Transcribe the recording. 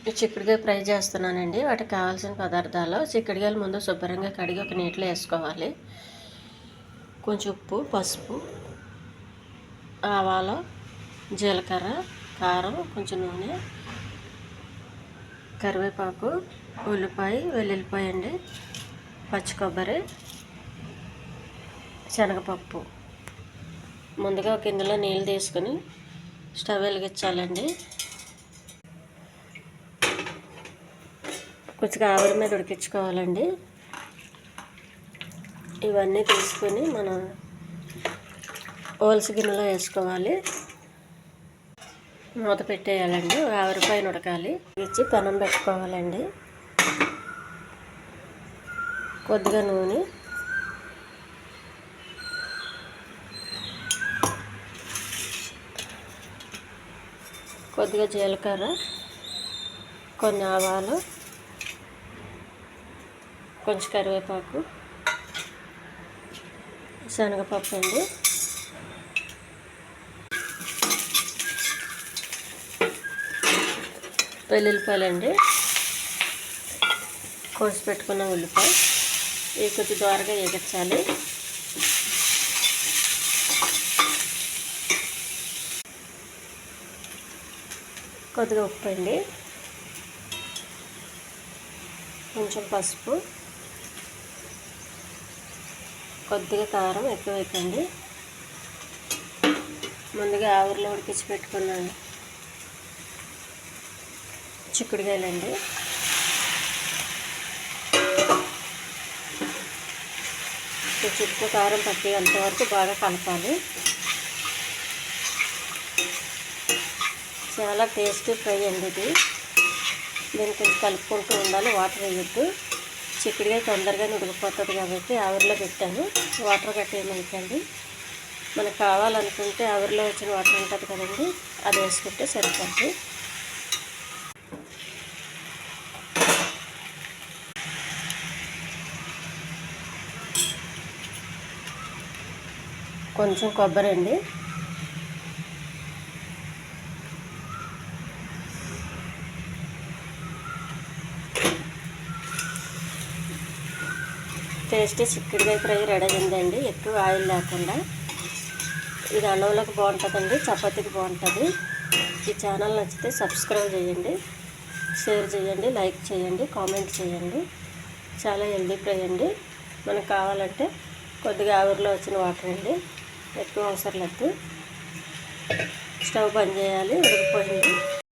చిక్కుడుకాయ ఫ్రై చేస్తున్నానండి. వాటికి కావాల్సిన పదార్థాలు: చిక్కుడుకాయలు ముందు శుభ్రంగా కడిగి ఒక నీటిలో వేసుకోవాలి. కొంచెం ఉప్పు, పసుపు, ఆవాలు, జీలకర్ర, కారం, కొంచెం నూనె, కరివేపాకు, ఉల్లిపాయ, వెల్లుల్లిపాయ అండి, పచ్చి కొబ్బరి, శనగపప్పు. ముందుగా ఒక గిన్నెలో నీళ్ళు తీసుకొని స్టవ్ వెలిగించాలండి. కొంచెం ఆవిరి మీద ఉడికించుకోవాలండి. ఇవన్నీ తీసుకొని మనం ఓల్స్ గిన్నెలో వేసుకోవాలి. మూత పెట్టేయాలండి. ఆవిరి పైన ఉడకాలి. ఇచ్చి పెనం పెట్టుకోవాలండి. కొద్దిగా నూనె, కొద్దిగా జీలకర్ర, కొన్ని ఆవాలు, కొంచెం కరివేపాకు, శనగపప్పు అండి, వెల్లుల్లిపాయలు అండి, కోసి పెట్టుకున్న ఉల్లిపాయ. ఇవి కొద్ది దోరగా వేగించాలి. కొద్దిగా ఉప్పు అండి, కొంచెం పసుపు, కొద్దిగా కారం, ఎక్కువ వేయకండి. ముందుగా ఆవిరిలో ఉడికించి పెట్టుకున్నాను చిక్కుడుకాయలండి. చుట్టూ కారం పట్టేంతవరకు బాగా కలపాలి. చాలా టేస్టీ ఫ్రై అండి ఇది. దీన్ని కొంచెం కలుపుకుంటూ ఉండాలి. వాటర్ వేయద్దు. చిక్కుడుకాయ తొందరగా ఉడికిపోతుంది కాబట్టి ఆవిరిలో పెట్టాను. వాటర్ గట్టి ఏమైందండి. మనకు కావాలనుకుంటే ఆవిరిలో వచ్చిన వాటర్ ఉంటుంది కదండి, అది వేసుకుంటే సరిపోద్ది. కొంచెం కొబ్బరి అండి, టేస్టీ చిక్కుడుకాయ ఫ్రై రెడీ అయిందండి. ఎక్కువ ఆయిల్ లేకుండా. ఇది అన్నంలోకి బాగుంటుందండి, చపాతీకి బాగుంటుంది. ఈ ఛానల్ నచ్చితే సబ్స్క్రైబ్ చేయండి, షేర్ చేయండి, లైక్ చేయండి, కామెంట్ చేయండి. చాలా హెల్దీ ఫ్రై అండి. మనకు కావాలంటే కొద్దిగా ఆవిరిలో వచ్చిన వాటర్ అండి, ఎక్కువ అవసరం లేదు. స్టవ్ బంద్ చేయాలి. ఉడికిపోయింది.